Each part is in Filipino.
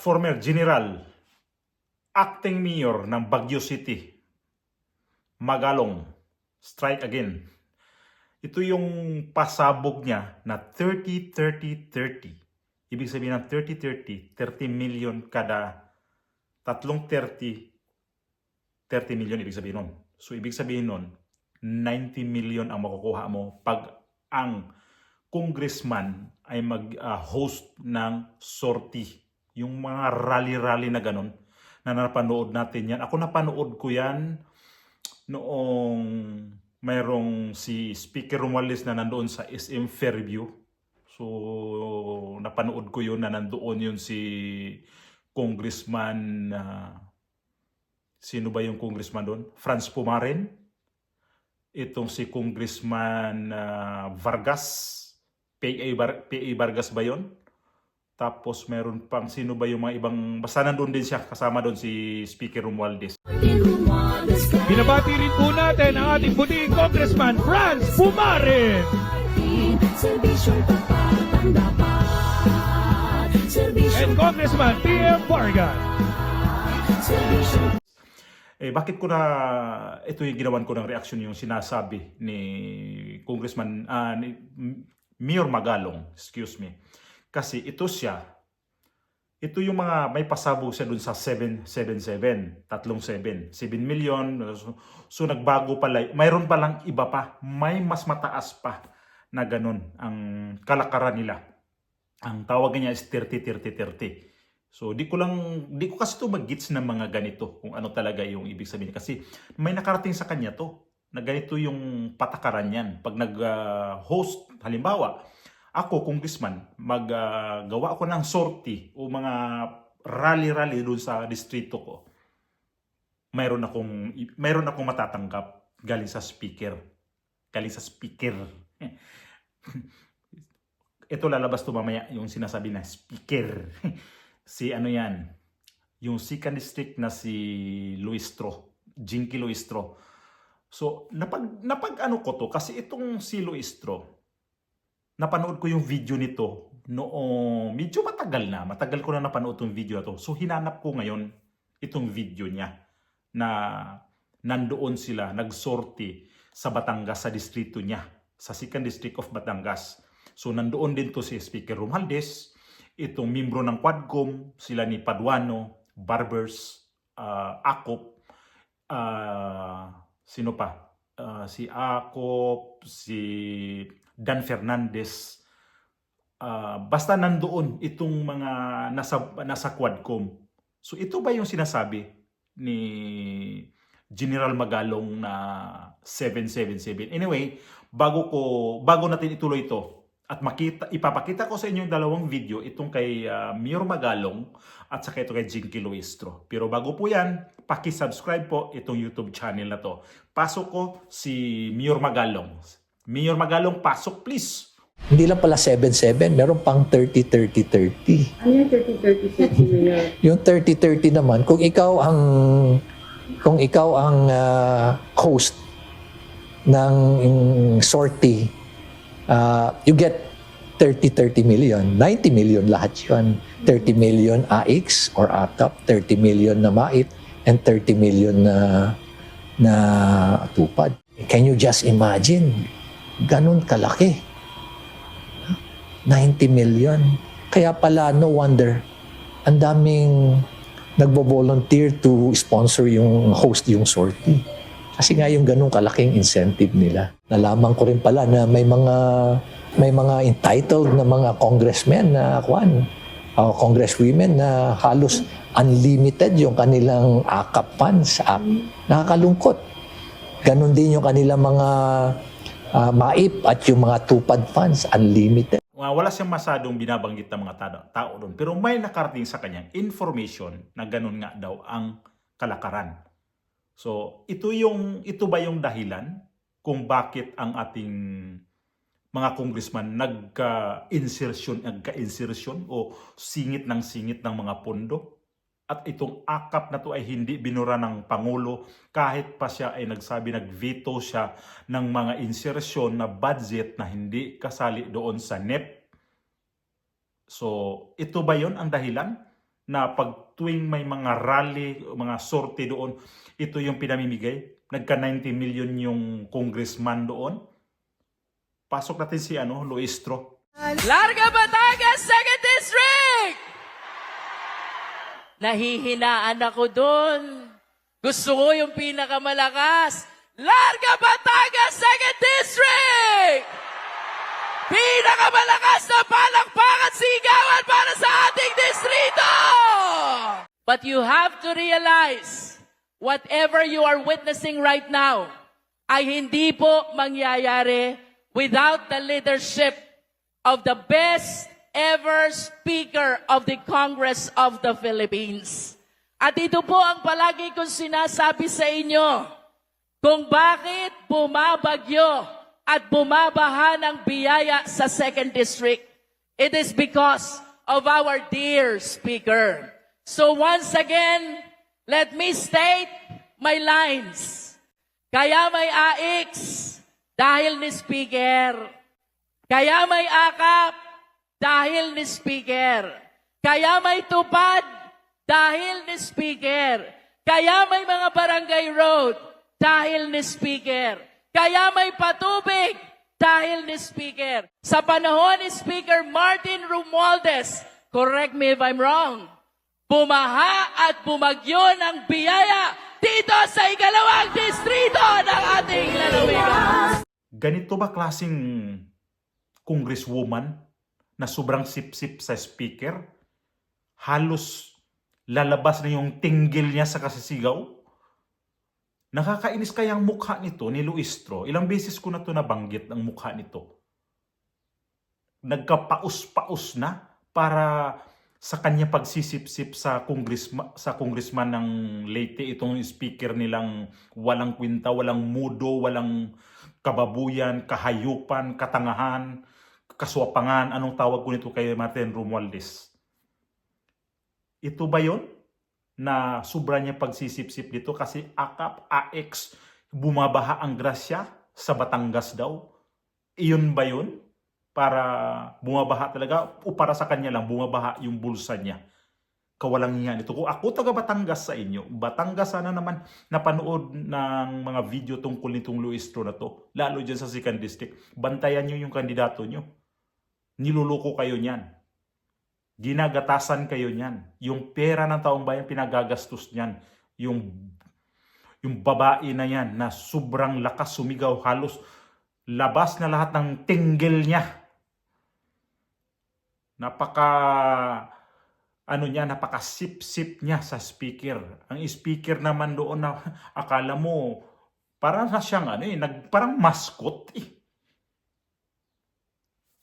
former general, acting mayor ng Baguio City, Magalong, strike again. Ito yung pasabog niya na 30-30-30. Ibig sabihin ng 30-30, 30 million kada tatlong 30 million ibig sabihin nun. So ibig sabihin nun, 90 million ang makukuha mo pag ang congressman ay mag-host ng sortie. Yung mga rally-rally na ganun, na napanood natin yan. Ako napanood ko yan noong mayroong si Speaker Romualdez na nandoon sa SM Fairview. So napanood ko yun na nandoon yun si Congressman, sino ba yung congressman doon? Franz Pumaren. Itong si Congressman Vargas, P.A. Vargas ba yun? Tapos meron pang sino ba yung mga ibang, basta nandun din siya, kasama doon si Speaker Romualdez. Binabati rin po natin ang ating puting Congressman Franz Pumaren. And Congressman P.M. Vargas. Bakit ko na ito yung ginawan ko ng reaksyon yung sinasabi ni Congressman ni Mayor Magalong, excuse me. Kasi ito yung mga may pasabog siya dun sa 777, 7 million. So nagbago pala, mayroon palang iba pa, may mas mataas pa na ganun ang kalakaran nila. Ang tawag niya is 30-30-30. So di ko kasi ito mag-gets ng mga ganito kung ano talaga yung ibig sabihin. Kasi may nakarating sa kanya to na ganito yung patakaran niyan. Pag nag-host, halimbawa, ako, congressman, gawa ako ng sortie o mga rally-rally doon sa distrito ko. Mayroon akong matatanggap galing sa speaker. Ito lalabas to mamaya yung sinasabi na speaker. Si ano yan, yung 2nd district na si Luistro, Jinky Luistro. So napag ano ko to kasi itong si Luistro, napanood ko yung video nito noong medyo matagal ko na napanood tong video na to. So hinanap ko ngayon itong video niya na nandoon sila nagsorti sa Batangas, sa distrito niya, sa 2nd District of Batangas. So nandoon din to si Speaker Romualdez, itong membro ng Quadcom, sila ni Paduano, Barbers, Acop, sino pa? Si Acop, si Dan Fernandez, basta nandoon itong mga nasa Quadcom. So ito ba yung sinasabi ni General Magalong na 777? Anyway, bago natin ituloy ito at ipapakita ko sa inyo yung dalawang video, itong kay Mayor Magalong at saka ito kay Jinky Luistro. Pero bago po yan, paki-subscribe po itong YouTube channel na to. Pasok ko si Mayor Magalong. Mayor Magalong, pasok please. Hindi lang pala 7-7, meron pang 30-30-30. Ano yung 30-30-30 Mayor? Yung 30-30 naman, kung ikaw ang host ng sortie, you get 30 million. 90 million lahat yun. 30 million AX or AKAP, 30 million na MAIT, and 30 million na tupad. Can you just imagine? Ganun kalaki. 90 million. Kaya pala, no wonder, ang daming nagbo-volunteer to sponsor yung host yung sortie. Kasi nga yung ganun kalaking incentive nila. Nalaman ko rin pala na may mga entitled na mga congressmen na congresswomen na halos unlimited yung kanilang AKAP funds. Nakakalungkot. Ganun din yung kanilang mga MAIP at yung mga tupad funds, unlimited. Wala siyang masadong binabanggit ng mga tao doon. Pero may nakarating sa kanyang information na ganun nga daw ang kalakaran. So, ito ba yung dahilan kung bakit ang ating mga congressman nagka-insertion o singit ng mga pondo? At itong AKAP na to ay hindi binura ng Pangulo kahit pa siya ay nag-veto siya ng mga insertion na budget na hindi kasali doon sa NEP. So, ito ba yon ang dahilan na pag tuwing may mga rally, mga sorte doon, ito yung pinamimigay. Nagka 90 million yung congressman doon. Pasok natin si Luistro. Larga Batangas, 2nd District! Nahihinaan ako doon. Gusto ko yung pinakamalakas. Larga Batangas, 2nd District! Pinakamalakas na palakpakan sigawan para sa ating distrito! But you have to realize, whatever you are witnessing right now, ay hindi po mangyayari without the leadership of the best ever Speaker of the Congress of the Philippines. At ito po ang palagi kong sinasabi sa inyo, kung bakit bumabagyo at bumabaha ng biyaya sa 2nd District. It is because of our dear Speaker. So once again, let me state my lines. Kaya may AX dahil ni Speaker. Kaya may akap dahil ni Speaker. Kaya may tupad dahil ni Speaker. Kaya may mga barangay road dahil ni Speaker. Kaya may patubig dahil ni Speaker. Sa panahon ni Speaker Martin Romualdez, correct me if I'm wrong, bumaha at bumagyo ng biyaya dito sa ikalawang distrito ng ating lalawigan. Ganito ba klaseng congresswoman na sobrang sip-sip sa speaker? Halos lalabas na yung tinggil niya sa kasisigaw? Nakakainis kaya ang mukha nito ni Luistro. Ilang beses ko na to nabanggit ang mukha nito. Nagkapaus-paus na para sa kanya pagsisip-sip sa congressman ng Leyte, itong speaker nilang walang kwinta, walang mudo, walang kababuyan, kahayupan, katangahan, kaswapangan, anong tawag ko nito kay Martin Romualdez. Ito ba yon na sobra niya pagsisip-sip dito kasi akap, AX, bumabaha ang grasya sa Batangas daw? Iyon ba yun? Para bumabaha talaga o para sa kanya lang bumabaha yung bulsa niya? Kawalang yan ito. Kung ako taga Batangas sa inyo, Batangas sana naman napanood ng mga video tungkol nitong Luistro na to, lalo dyan sa 2nd District. Bantayan nyo yung kandidato nyo. Niluloko kayo niyan. Ginagatasan kayo niyan. Yung pera ng taong bayan pinagagastos niyan. Yung babae na yan na sobrang lakas sumigaw, halos labas na lahat ng tinggil niya. Napaka-sip-sip niya sa speaker. Ang speaker naman doon na akala mo parang siyang parang mascot eh.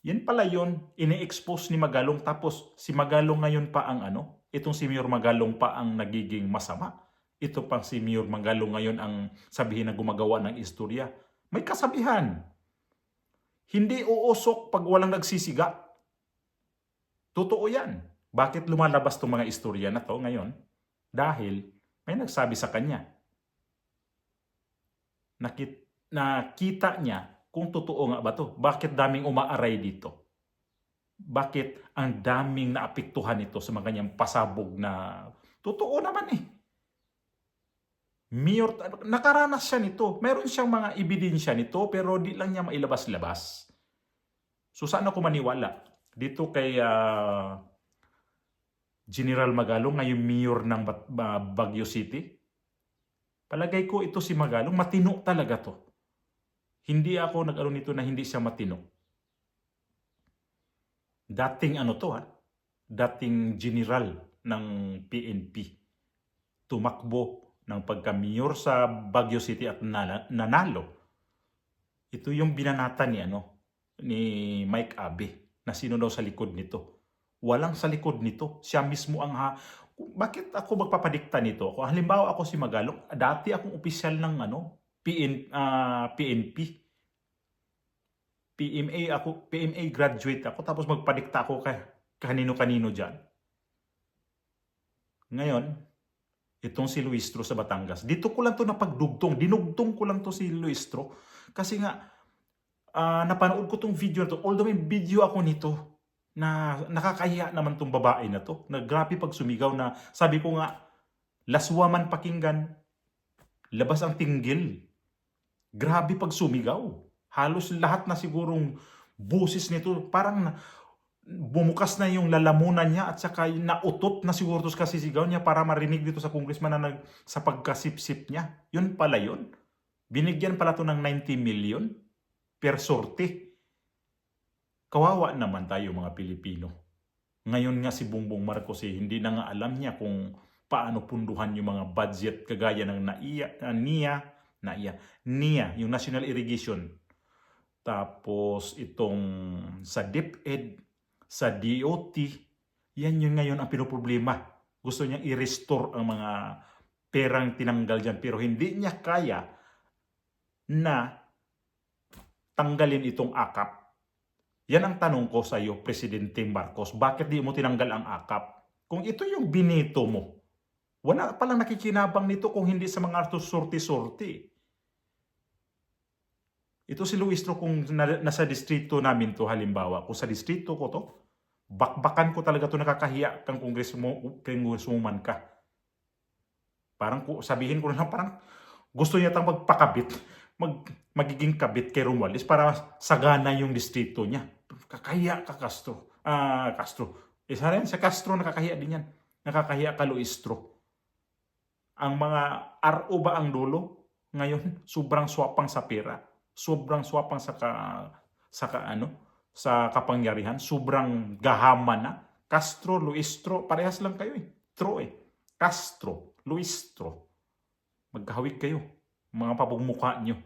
Yan pala yun, ini-expose ni Magalong, tapos si Magalong ngayon pa ang itong si Mayor Magalong pa ang nagiging masama. Ito pang si Mayor Magalong ngayon ang sabihin na gumagawa ng istorya. May kasabihan. Hindi uusok pag walang nagsisiga. Totoo yan. Bakit lumalabas itong mga istorya na to ngayon? Dahil may nagsabi sa kanya. Nakita niya kung totoo nga ba to. Bakit daming umaaray dito? Bakit ang daming naapektuhan nito sa mga kanyang pasabog na totoo naman eh. Mayor, nakaranas siya nito. Meron siyang mga ebidensya nito pero di lang niya mailabas-labas. So saan ako maniwala? Dito kay General Magalong, ngayon mayor ng Baguio City. Palagay ko ito si Magalong, matino talaga to. Hindi ako nag-ano nito na hindi siya matino. Dating dating general ng PNP. Tumakbo ng pagka-mayor sa Baguio City at nanalo. Ito yung binanata ni Mike Abe na sino daw sa likod nito. Walang sa likod nito. Siya mismo ang Bakit ako magpapadikta nito? Halimbawa ako si Magalong, dati akong opisyal ng PNP. PMA graduate ako, tapos magpadikta ako kay kanino-kanino dyan. Ngayon, itong si Luistro sa Batangas, dito ko lang to napagdugtong, dinugtong ko lang to si Luistro, kasi nga, napanood ko tong video na to, although may video ako nito, na nakakahiya naman tong babae na to. Na grabe pag sumigaw na sabi ko nga, laswa man pakinggan, labas ang tinggil. Grabe pag sumigaw. Halos lahat na sigurong busis nito parang bumukas na yung lalamunan niya at saka nautot na siguro to kasi sigaw niya para marinig dito sa congressman na sa pagkasipsip niya. Yun pala yun. Binigyan pala to ng 90 million per sorte. Kawawa naman tayo mga Pilipino. Ngayon nga si Bongbong Marcos hindi na nga alam niya kung paano punduhan yung mga budget kagaya ng NIA, yung National Irrigation. Tapos itong sa DepEd, sa DOT, yan yung ngayon ang pinoproblema. Gusto niya i-restore ang mga perang tinanggal dyan pero hindi niya kaya na tanggalin itong AKAP. Yan ang tanong ko sa iyo, Presidente Marcos. Bakit di mo tinanggal ang AKAP? Kung ito yung binito mo, wala palang nakikinabang nito kung hindi sa mga sorti-sorti. Ito si Luistro kung nasa distrito namin to halimbawa. Kung sa distrito ko to, bakbakan ko talaga to nakakahiya kang congresswoman ka. Parang sabihin ko na parang gusto niya tang magpakabit, magiging kabit kay Romualdez para sagana yung distrito niya. Kakahiya ka, Castro. Isa rin sa Castro, nakakahiya din yan. Nakakahiya ka, Luistro. Ang mga RO ba ang dulo? Ngayon, sobrang swapang sa pera. Sobrang swapang sa kapangyarihan. Sobrang gahaman na. Castro, Luistro, parehas lang kayo Castro, Luistro. Magkahawig kayo. Mga pabugmukha nyo.